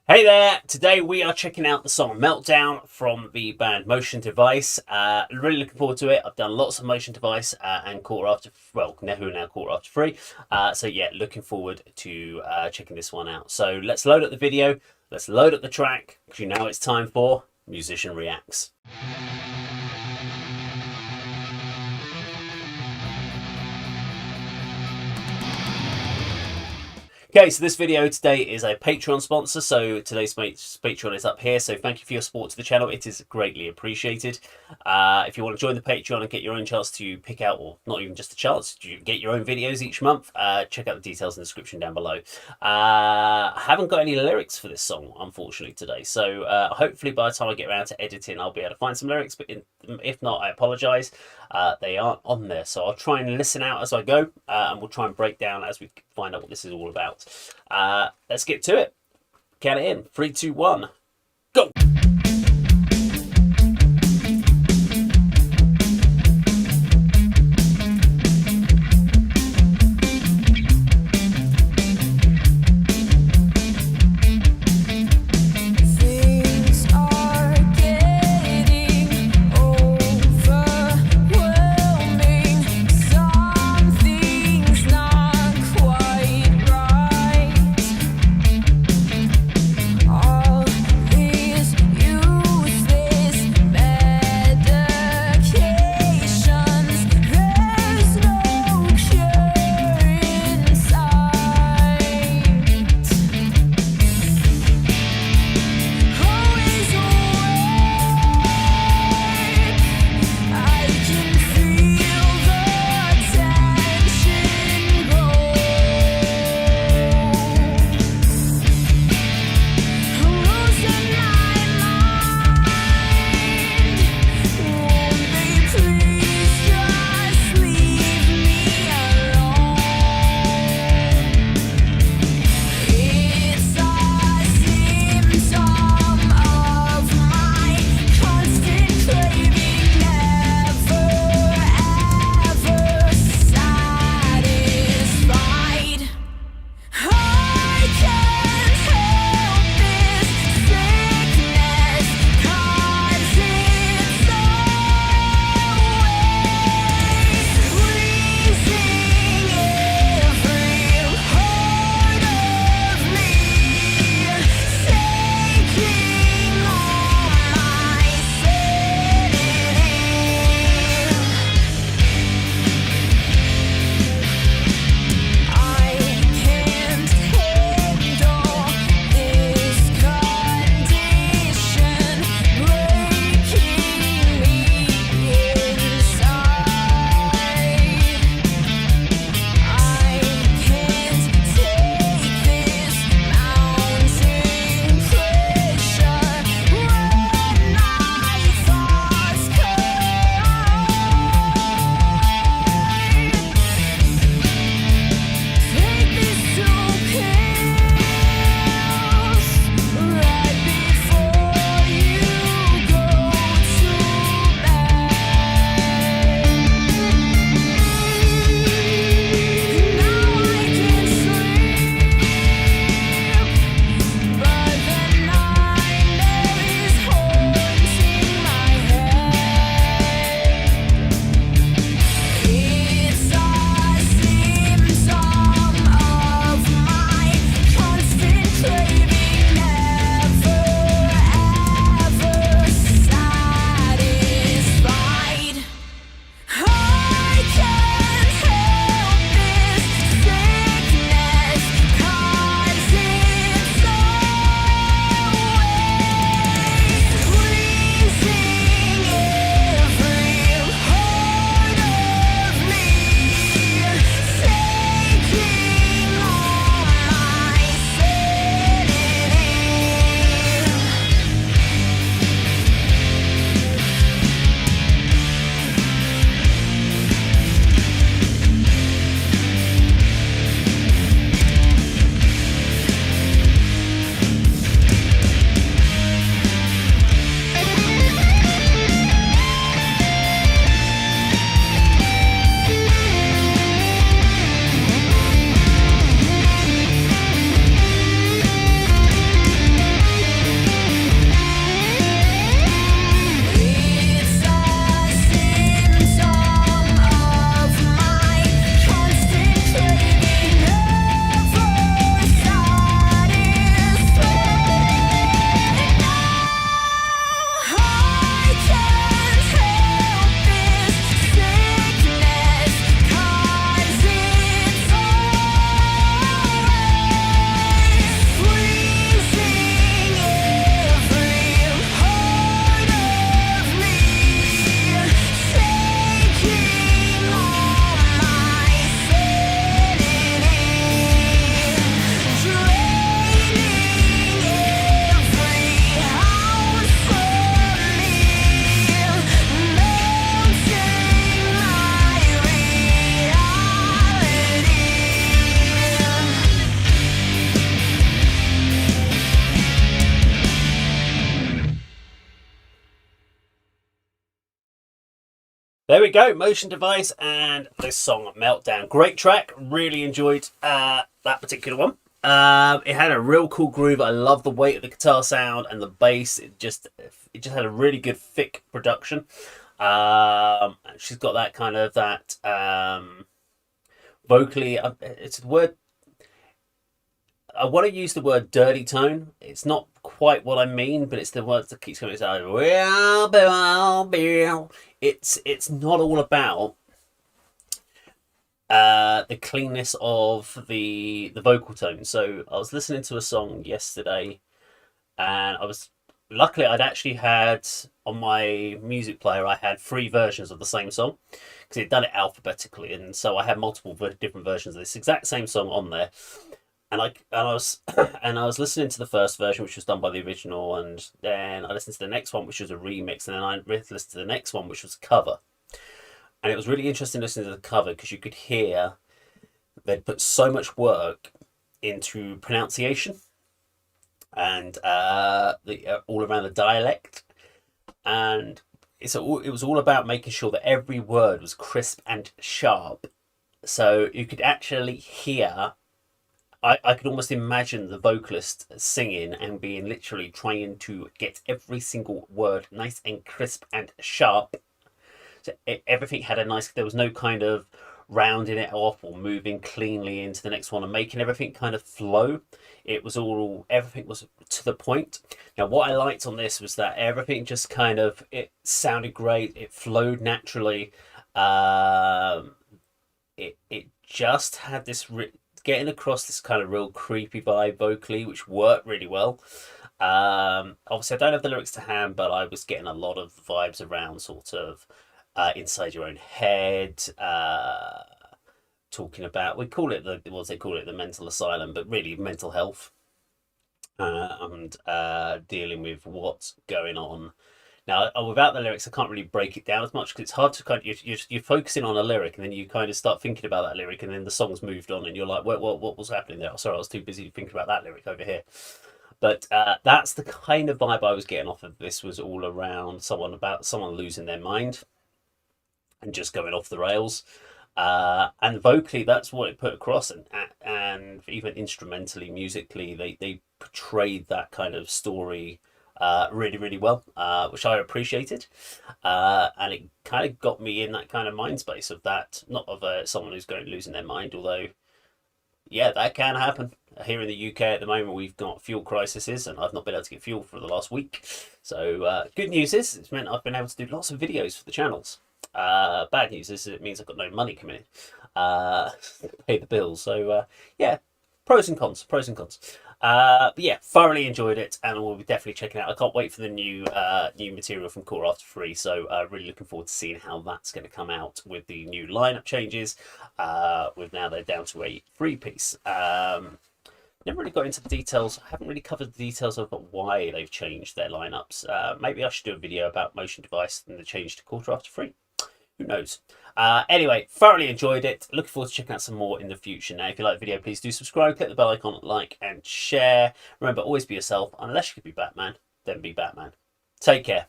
Hey there! Today we are checking out the song Meltdown from the band Motion Device. Really looking forward to it. I've done lots of Motion Device and quarter after, well, now quarter after three. So yeah, looking forward to checking this one out. So let's load up the video, let's load up the track, because now it's time for Musician Reacts. Okay, so this video today is a Patreon sponsor, so today's Patreon is up here, so thank you for your support to the channel. It is greatly appreciated. If you want to join the Patreon and get your own chance to pick out, or not even just a chance, to get your own videos each month, check out the details in the description down below. I haven't got any lyrics for this song, unfortunately, today, so hopefully by the time I get around to editing, I'll be able to find some lyrics, but if not, I apologise. They aren't on there, so I'll try and listen out as I go, and we'll try and break down as we find out what this is all about. Let's get to it. Count it in. 3, 2, 1, go! there we go, Motion Device and this song Meltdown. Great track, really enjoyed that particular one. It had a real cool groove. I love the weight of the guitar sound and the bass. It just had a really good thick production. She's got that kind of vocally, it's the word, I want to use the word dirty tone. It's not quite what I mean, but it's the word that keeps coming. It's like, it's not all about the cleanness of the vocal tone. So I was listening to a song yesterday, and luckily I'd actually had on my music player, I had 3 versions of the same song because it done it alphabetically, and so I had multiple different versions of this exact same song on there. And I was listening to the first version, which was done by the original, and then I listened to the next one, which was a remix, and then I listened to the next one, which was a cover. And it was really interesting listening to the cover because you could hear they'd put so much work into pronunciation and all around the dialect, and it was all about making sure that every word was crisp and sharp. So you could actually hear. I could almost imagine the vocalist singing and being literally trying to get every single word nice and crisp and sharp. So everything had there was no kind of rounding it off or moving cleanly into the next one and making everything kind of flow. Everything was to the point. Now, what I liked on this was that everything just kind of, it sounded great. It flowed naturally. It just had this getting across this kind of real creepy vibe vocally, which worked really well. Obviously, I don't have the lyrics to hand, but I was getting a lot of vibes around sort of inside your own head, talking about, they call it the mental asylum, but really mental health, and dealing with what's going on. Now, without the lyrics, I can't really break it down as much because it's hard to kind of, you're focusing on a lyric and then you kind of start thinking about that lyric and then the song's moved on and you're like, what was happening there? Oh, sorry, I was too busy thinking about that lyric over here. But that's the kind of vibe I was getting off of this. Was all around someone losing their mind and just going off the rails. And vocally, that's what it put across, and even instrumentally, musically, they portrayed that kind of story really, really well, which I appreciated, and it kind of got me in that kind of mind space of that, not of someone who's losing their mind, although, yeah, that can happen. Here in the UK at the moment, we've got fuel crises, and I've not been able to get fuel for the last week. So good news is it's meant I've been able to do lots of videos for the channels. Bad news is it means I've got no money coming in to pay the bills. So yeah, pros and cons. But yeah, thoroughly enjoyed it, and we'll be definitely checking it out. I can't wait for the new material from Core After 3, so really looking forward to seeing how that's going to come out with the new lineup changes. With now they're down to a 3-piece. Never really got into the details. I haven't really covered the details of why they've changed their lineups. Maybe I should do a video about Motion Device and the change to Core After 3. Who knows? Anyway, thoroughly enjoyed it. Looking forward to checking out some more in the future. Now, if you like the video, please do subscribe, click the bell icon, like and share. Remember, always be yourself. Unless you could be Batman, then be Batman. Take care.